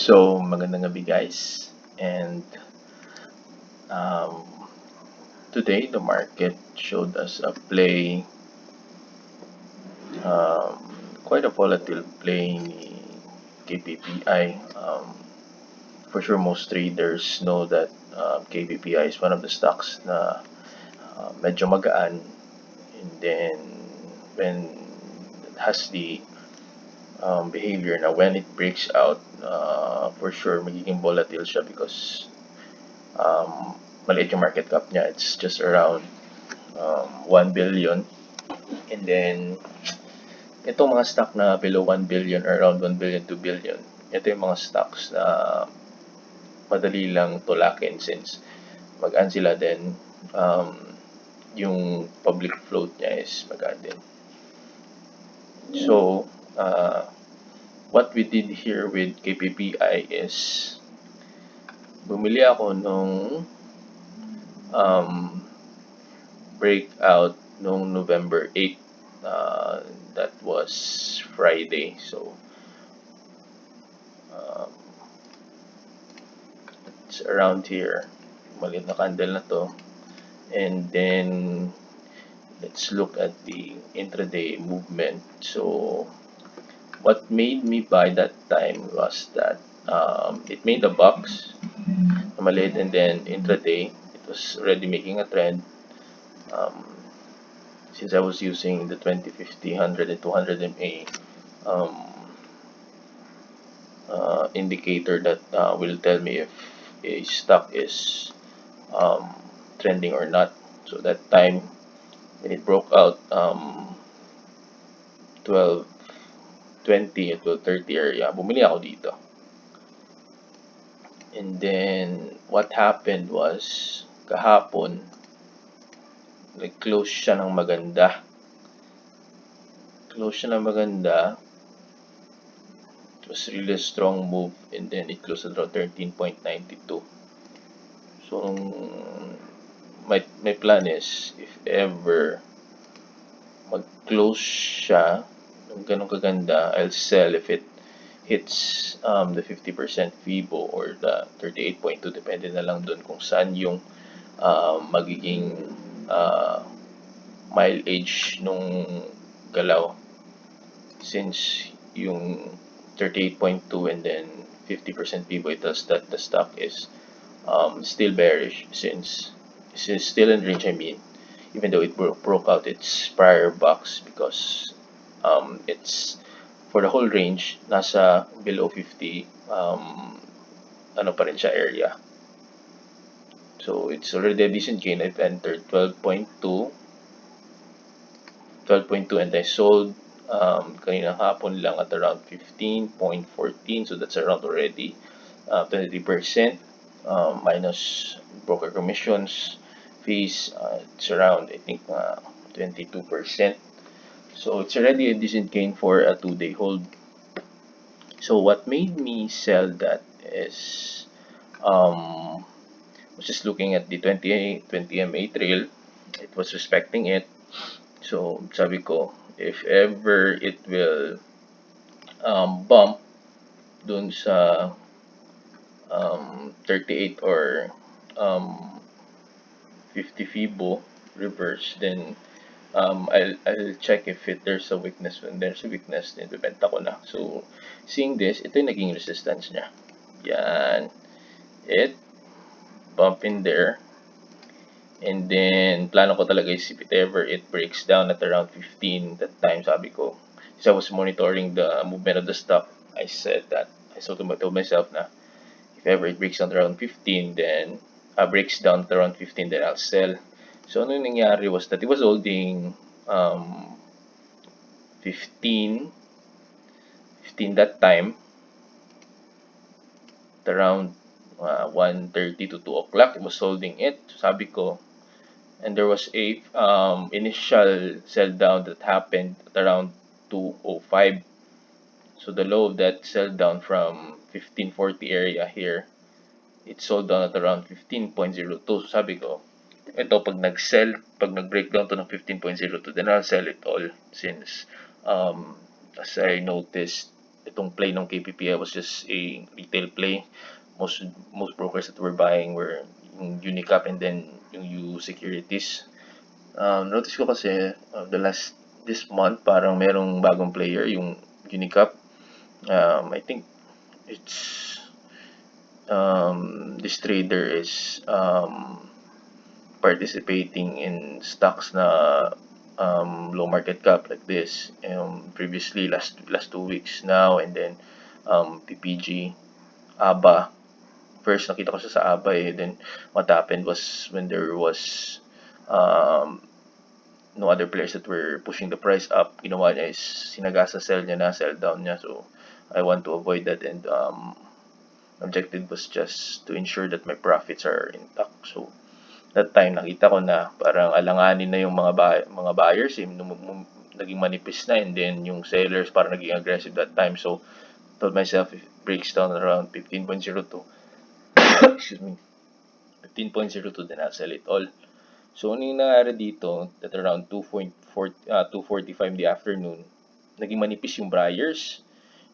So, magandang gabi guys. And um, today the market showed us a play, um, quite a volatile play ni KPPI. For sure, most traders know that KPPI is one of the stocks na medyo magaan. And then when it has the behavior na when it breaks out, for sure magiging volatile siya because maliit yung market cap niya. It's just around 1 billion. And then, itong mga stock na below 1 billion or around 1 billion, 2 billion, ito yung mga stocks na madali lang tulakin since magaan sila din. Yung public float niya is magaan din. So, what we did here with KPPI is bumili ako nung breakout nung November 8. That was Friday. So, it's around here. Maliit na candle na to. And then, let's look at the intraday movement. So, what made me buy that time was that it made a box na maliit, and then intraday, it was already making a trend. Since I was using the 20, 50, 100, and 200 MA indicator that will tell me if a stock is trending or not. So that time when it broke out 12:20 at 12:30 area, bumili ako dito. And then what happened was kahapon nag-close siya ng maganda. It was really a strong move, and then it closed at around 13.92. So, my plan is, if ever mag-close siya ng ganun kaganda, I'll sell if it hits the 50% FIBO or the 38.2. Depende na lang dun kung saan yung magiging mileage nung galaw. Since yung 38.2 and then 50% FIBO, it tells that the stock is still bearish since it's still in range. I mean, even though it broke out its prior box, because it's for the whole range nasa below 50 ano pa rin siya area. So it's already a decent gain. I've entered 12.2 and I sold kanina hapon lang at around 15.14. So that's around already 23% minus broker commissions, fees. It's around, I think, 22%. So it's already a decent gain for a 2-day hold. So what made me sell that is was just looking at the 20 MA trail. It was respecting it. So sabi ko, if ever it will bump dun sa 38 or 50 FIBO reverse, then I'll check if there's a weakness. When there's a weakness, then bibenta ko na. So seeing this, ito yung naging resistance niya. Yan. It bump in there. And then plano ko talaga is if it ever it breaks down at around 15, that time sabi ko, so I was monitoring the movement of the stock, I said that, I told myself na if ever it breaks down to around 15, then breaks down to around 15, then I'll sell. So ano yung nangyari was that it was holding 15 that time at around 1:30 to 2 o'clock. It was holding it. So sabi ko, and there was a initial sell down that happened at around 2:05. So the low of that sell down from 1540 area here, it sold down at around 15.02. So sabi ko, ito pag nag-break down to ng 15.02, then I'll sell it all, since as I noticed itong play ng KPPI was just a retail play. Most brokers that were buying were yung Unicap and then yung U Securities. Notice ko kasi this month parang merong bagong player, yung Unicap. I think it's this trader is participating in stocks na low market cap like this. Previously last 2 weeks now, and then PPG, ABA. First nakita ko siya sa ABA then what happened was when there was no other players that were pushing the price up, ginawa niya is sinagasa sell niya na, sell down niya. So I want to avoid that, and objective was just to ensure that my profits are intact. So that time nakita ko na parang alanganin na yung mga buyers, naging manipis na, and then yung sellers parang naging aggressive that time. So told myself if it breaks down around 15.02 excuse me, 15.02, then I'll sell it all. So ano yung nangyari dito, at around 2:45 in the afternoon, naging manipis yung buyers.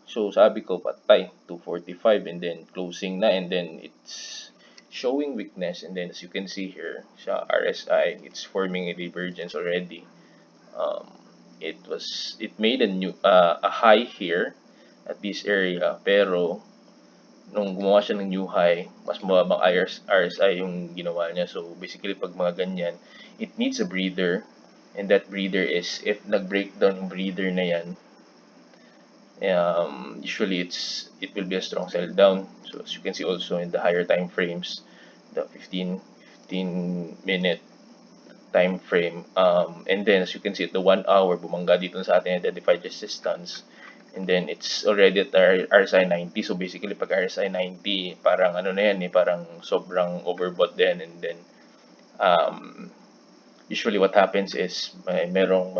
So sabi ko patay, 2:45, and then closing na, and then it's showing weakness, and then as you can see here sa RSI, it's forming a divergence already. It made a high here at this area, pero nung gumawa siya ng new high, mas mababang RSI yung ginawa niya. So basically pag mga ganyan, it needs a breather, and that breather is if nag-breakdown yung breather na yan, usually it will be a strong sell down. So as you can see also in the higher time frames, the 15 minute time frame, and then as you can see at the 1 hour, bumangga dito sa ating identified resistance, and then it's already at RSI 90. So basically pag RSI 90, parang ano na yan parang sobrang overbought din, and then usually what happens is merong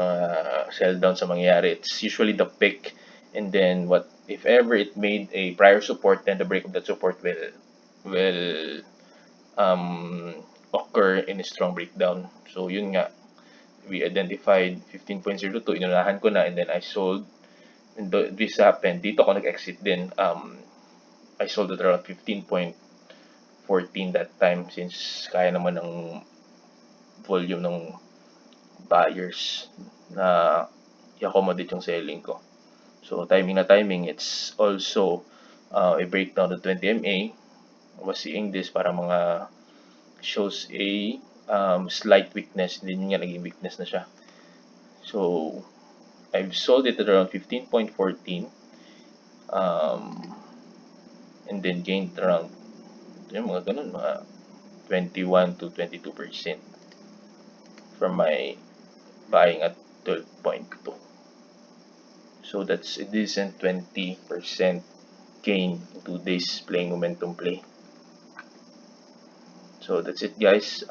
sell down sa mangyayari. It's usually the pick, and then what if ever it made a prior support, then the break of that support will occur in a strong breakdown. So yun nga, we identified 15.02, inunahan ko na, and then I sold, and this happened dito ako nag-exit din. I sold at around 15.14 that time, since kaya naman ng volume ng buyers na i-accommodate yung selling ko. So timing, it's also a breakdown of 20 MA. I was seeing this para mga shows a slight weakness, hindi nga naging weakness na siya. So I've sold it at around 15.14, and then gained around mga ganun, mga 21 to 22% from my buying at 12.2. So that's a decent 20% gain in 2 days playing momentum play. So that's it guys.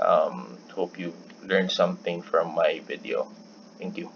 Hope you learned something from my video. Thank you.